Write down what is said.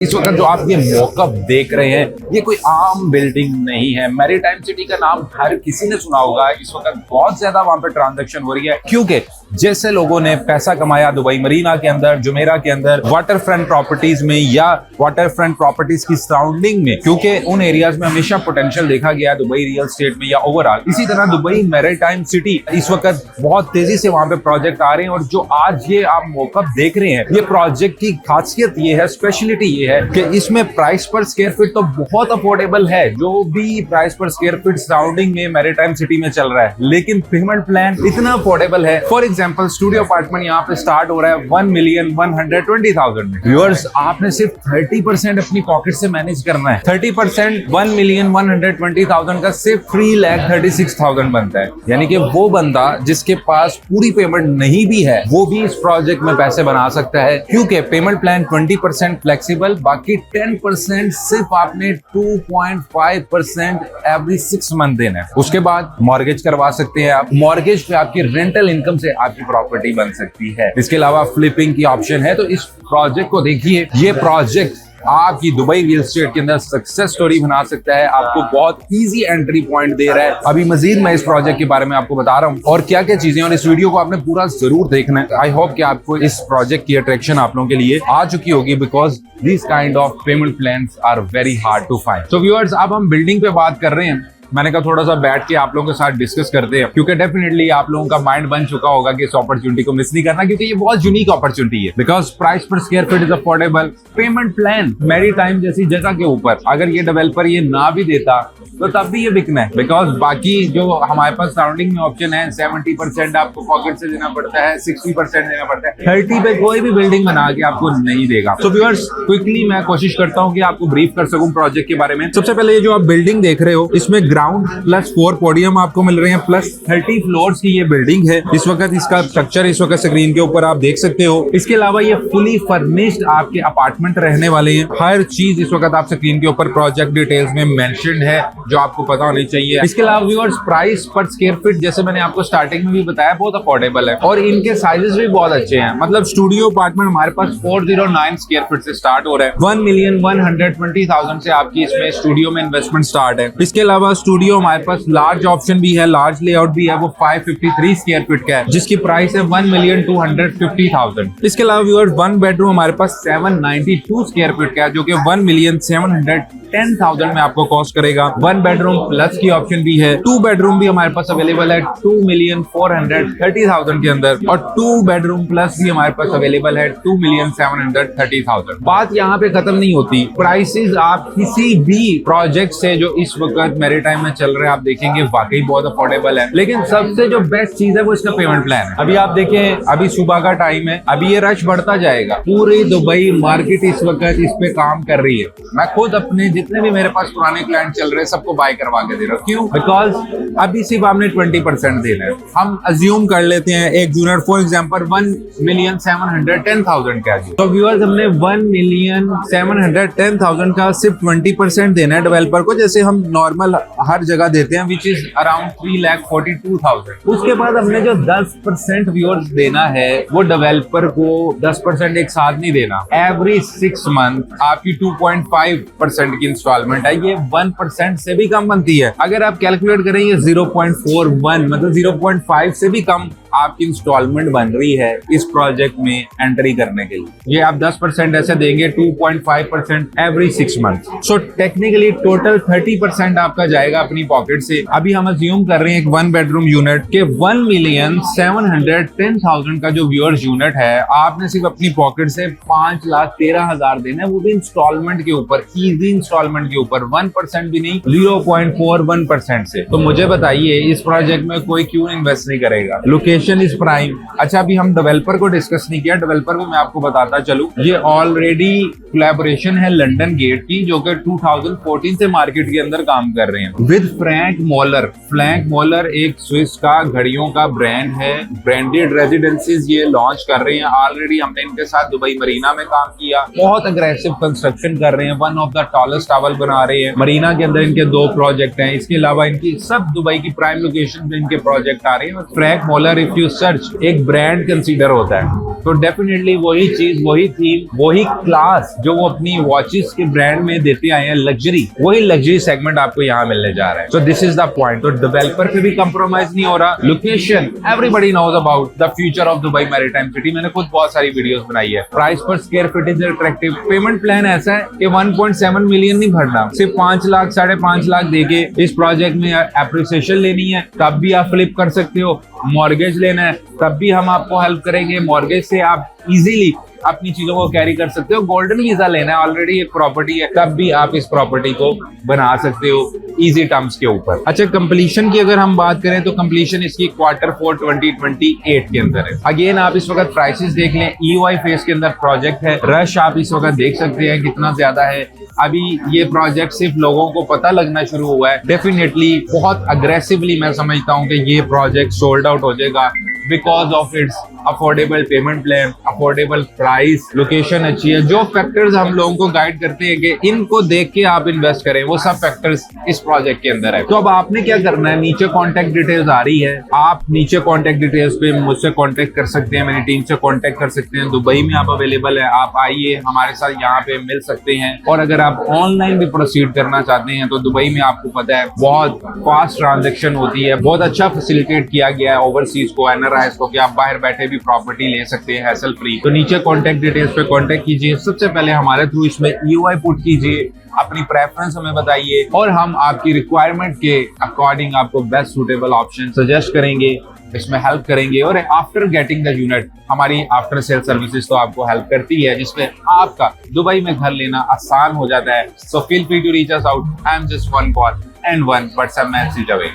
इस वक्त जो आप ये मॉकअप देख रहे हैं ये कोई आम बिल्डिंग नहीं है। मैरीटाइम सिटी का नाम हर किसी ने सुना होगा। इस वक्त बहुत ज्यादा वहां पे ट्रांजैक्शन हो रही है क्योंकि जैसे लोगों ने पैसा कमाया दुबई मरीना के अंदर, जुमेरा के अंदर, वाटर फ्रंट प्रॉपर्टीज में या वाटर फ्रंट प्रॉपर्टीज की सराउंडिंग में, क्योंकि उन एरियाज में हमेशा पोटेंशियल देखा गया है दुबई रियल एस्टेट में या ओवरऑल। इसी तरह दुबई मैरीटाइम सिटी इस वक्त बहुत तेजी से वहां पे प्रोजेक्ट आ रहे हैं और जो आज ये आप मॉकअप देख रहे हैं ये प्रोजेक्ट की खासियत ये है, स्पेशलिटी ये है कि इसमें प्राइस पर स्क्वायर फीट तो बहुत अफोर्डेबल है। जो भी price per square feet surrounding में मैरीटाइम सिटी में चल रहा है, लेकिन पेमेंट प्लान इतना अफोर्डेबल है। फॉर एग्जांपल स्टूडियो अपार्टमेंट यहाँ पे स्टार्ट हो रहा है 1,120,000 में। व्यूअर्स, आपने सिर्फ 30% अपनी पॉकेट से मैनेज करना है। 30% 1,120,000 का सिर्फ 3,36,000 बनता है। यानी कि वो बंदा जिसके पास पूरी पेमेंट नहीं भी है वो भी इस प्रोजेक्ट में पैसे बना सकता है, क्योंकि पेमेंट प्लान 20% फ्लेक्सिबल, बाकी 10% सिर्फ आपने 2.5% एवरी 6 मंथ देना है। उसके बाद मॉर्गेज करवा सकते हैं आप। मॉर्गेज पे आपकी रेंटल इनकम से आपकी प्रॉपर्टी बन सकती है। इसके अलावा फ्लिपिंग की ऑप्शन है। तो इस प्रोजेक्ट को देखिए, ये प्रोजेक्ट आपकी दुबई रियल एस्टेट के अंदर सक्सेस स्टोरी बना सकता है। आपको बहुत इजी एंट्री पॉइंट दे रहा है। अभी मजीद मैं इस प्रोजेक्ट के बारे में आपको बता रहा हूँ और क्या क्या चीजें, और इस वीडियो को आपने पूरा जरूर देखना है। आई होप कि आपको इस प्रोजेक्ट की अट्रैक्शन आप लोगों के लिए आ चुकी होगी, because this kind of payment plans are very hard to find. So viewers, अब हम बिल्डिंग पे बात कर रहे हैं। मैंने कहा थोड़ा सा बैठ के आप लोगों के साथ डिस्कस करते हैं, क्योंकि डेफिनेटली आप लोगों का माइंड बन चुका होगा कि इस अपॉर्चुनिटी को मिस नहीं करना, क्योंकि ये बहुत यूनिक अपॉर्चुनिटी है। Because price per square feet is affordable, payment plan maritime जैसी जगह के ऊपर अगर ये डेवलपर ये ना भी देता तो तब भी ये बिकना है। बिकॉज बाकी जो हमारे पास सराउंडिंग में ऑप्शन है, 70% आपको पॉकेट से देना पड़ता है, 60% देना पड़ता है, 30 पे कोई भी बिल्डिंग बना के आपको नहीं देगा। तो व्यूअर्स, क्विकली मैं कोशिश करता हूँ कि आपको ब्रीफ कर सकूं प्रोजेक्ट के बारे में। सबसे पहले ये जो आप बिल्डिंग देख रहे हो, इसमें ग्राउंड प्लस 4 पोडियम आपको मिल रहे हैं, प्लस 30 फ्लोर्स की ये बिल्डिंग है। इस वक्त इसका स्ट्रक्चर इस वक्त स्क्रीन के ऊपर आप देख सकते हो। इसके अलावा ये फुली फर्निश्ड आपके अपार्टमेंट रहने वाले हैं। हर चीज इस वक्त आप स्क्रीन के ऊपर प्रोजेक्ट डिटेल्स में मेंशन्ड है, जो आपको पता होनी चाहिए। इसके अलावा viewers, price per square feet जैसे मैंने आपको स्टार्टिंग में भी बताया बहुत अफोर्डेबल है और इनके साइजेस भी बहुत अच्छे हैं। मतलब स्टूडियो अपार्टमेंट हमारे पास 409 स्क्वायर फीट से स्टार्ट हो रहा है। 1,120,000 से आपकी इसमें स्टूडियो में इन्वेस्टमेंट स्टार्ट है। इसके अलावा स्टूडियो हमारे पास लार्ज ऑप्शन भी है, लार्ज लेआउट भी है, वो 553 स्क्वायर फीट का है, जिसकी प्राइस है 1,250,000। इसके अलावा व्यूअर्स, 1 बेडरूम हमारे पास 792 स्क्वायर फीट का है, जो कि 1,710,000 में आपको कॉस्ट करेगा। 1 बेडरूम प्लस की ऑप्शन भी है। 2 बेडरूम भी हमारे पास अवेलेबल है 2,430,000 के अंदर, और 2 बेडरूम प्लस भी हमारे पास अवेलेबल है 2,730,000। बात यहाँ पे खत्म नहीं होती। प्राइसेस आप किसी भी प्रोजेक्ट से जो इस वक्त मैरीटाइम में चल रहे हैं आप देखेंगे वाकई बहुत अफोर्डेबल है। लेकिन सबसे जो बेस्ट चीज है वो इसका पेमेंट प्लान है। अभी आप देखें, अभी सुबह का टाइम है, अभी ये रश बढ़ता जाएगा। पूरी दुबई मार्केट इस वक्त इस पे काम कर रही है। मैं खुद अपने जितने भी मेरे पास पुराने क्लाइंट चल रहे हैं सबको बाय करवा के दे रहा हूँ। क्यों? बिकॉज अभी सिर्फ आपने 20% देना है। हम अज्यूम कर लेते हैं एक यूनिट फॉर एग्जांपल 1,710,000 का है। तो व्यूअर्स, हमने 1,710,000 का सिर्फ 20% देना है डेवलपर को, जैसे हम नॉर्मल हर जगह देते हैं, विच इज अराउंड 3,42,000। उसके बाद हमने जो 10% व्यूअर्स देना है वो डेवलपर को 10% एक साथ नहीं देना। एवरी 6 मंथ आपकी 2.5% की इंस्टॉलमेंट है। ये 1% से भी कम बनती है। अगर आप कैलकुलेट करेंगे 0.41 मतलब 0.5 से भी कम आपकी इंस्टॉलमेंट बन रही है इस प्रोजेक्ट में एंट्री करने के लिए। ये आप 10% ऐसे देंगे, 2.5% every 6 month. So technically total 30% आपका जाएगा अपनी पॉकेट से। अभी हम अज्यूम कर रहे हैं एक 1 बेडरूम यूनिट के 1,710,000 का जो व्यूअर्स यूनिट है, आपने सिर्फ अपनी पॉकेट से 5,13,000 देना है, वो भी इंस्टॉलमेंट के ऊपर, इजी इंस्टॉलमेंट के ऊपर, 1% भी नहीं, 0.41% से। तो मुझे बताइए इस प्रोजेक्ट में कोई क्यों इन्वेस्ट नहीं करेगा? Location is prime. अच्छा, अभी हम डेवलपर को डिस्कस नहीं किया। डेवलपर को मैं आपको बताता चलूं, ये ऑलरेडी कोलैबोरेशन है लंदन गेट की, जो कि 2014 से मार्केट के अंदर काम कर रहे हैं विद फ्रैंक मॉलर। फ्रैंक मॉलर एक स्विस का घड़ियों का ब्रांड है। ब्रांडेड रेजिडेंसीज ये लॉन्च कर रहे हैं। ऑलरेडी हमने इनके साथ दुबई मरीना में काम किया। बहुत अग्रेसिव कंस्ट्रक्शन कर रहे हैं। One of the tallest tower बना रहे हैं। मरीना के अंदर इनके 2 प्रोजेक्ट हैं। इसके अलावा इनकी सब दुबई की प्राइम लोकेशन में इनके प्रोजेक्ट आ रहे हैं। फ्रैंक मॉलर इफ यू सर्च एक ब्रांड कंसीडर होता है। तो डेफिनेटली वही चीज, वही थीम, वही क्लास जो वो अपनी वॉचेस के ब्रांड में देते आए हैं, लग्जरी, वही लग्जरी सेगमेंट आपको यहाँ मिलने जा रहा है। तो दिस इज द पॉइंट। तो डेवलपर पे भी कंप्रोमाइज नहीं हो रहा। Location, everybody knows about the future of Dubai Maritime City. मैंने खुद बहुत सारी वीडियोस बनाई है। Price per square feet is attractive. Payment plan ऐसा है कि 1.7 मिलियन नहीं भरना, सिर्फ 5 लाख 5.5 लाख देके इस प्रोजेक्ट में एप्रिसिएशन लेनी है, तब भी आप फ्लिप कर सकते हो। मॉर्गेज लेना है, तब भी हम आपको हेल्प करेंगे। मॉर्गेज से आप इजीली अपनी चीजों को कैरी कर सकते हो। गोल्डन वीजा लेना है, ऑलरेडी एक प्रॉपर्टी है, तब भी आप इस प्रॉपर्टी को बना सकते हो इजी टर्म्स के ऊपर। अच्छा, कंप्लीशन की अगर हम बात करें तो कंप्लीशन इसकी Q4 2028 के अंदर है। अगेन आप इस वक्त प्राइसेस देख लें, EOI फेज के अंदर प्रोजेक्ट है। रश आप इस वक्त देख सकते हैं कितना ज्यादा है। अभी ये प्रोजेक्ट सिर्फ लोगों को पता लगना शुरू हुआ है। डेफिनेटली बहुत अग्रेसिवली मैं समझता हूँ कि ये प्रोजेक्ट सोल्ड आउट हो जाएगा because of its affordable payment plan, affordable price, location अच्छी है। जो फैक्टर्स हम लोगों को गाइड करते हैं कि इनको देख के आप इन्वेस्ट करें, वो सब फैक्टर्स इस प्रोजेक्ट के अंदर है। तो अब आपने क्या करना है, नीचे कॉन्टेक्ट डिटेल्स आ रही है, आप नीचे कॉन्टेक्ट डिटेल्स पे मुझसे कॉन्टेक्ट कर सकते हैं, मेरी टीम से कॉन्टेक्ट कर सकते हैं। दुबई में आप अवेलेबल है, आप आइए हमारे साथ यहाँ पे मिल सकते हैं। और अगर आप ऑनलाइन भी प्रोसीड करना चाहते हैं तो दुबई में आपको पता है बहुत फास्ट ट्रांजेक्शन होती है, बहुत अच्छा फैसिलिटेट किया गया है ओवरसीज को, NRIs को, कि आप बाहर बैठे भी प्रॉपर्टी ले सकते हैं हैसल फ्री। तो नीचे कॉन्टेक्ट डिटेल्स पे कॉन्टेक्ट कीजिए। सबसे पहले हमारे थ्रू इसमें EOI पुट कीजिए, अपनी प्रेफरेंस हमें बताइए और हम आपकी रिक्वायरमेंट के अकॉर्डिंग आपको बेस्ट सूटेबल ऑप्शन सजेस्ट करेंगे, इसमें हेल्प करेंगे। और आफ्टर गेटिंग द यूनिट, हमारी आफ्टर सेल सर्विसेज तो आपको हेल्प करती है, जिसमें आपका दुबई में घर लेना आसान हो जाता है। So feel free to reach us out. I am just one call and one WhatsApp message away.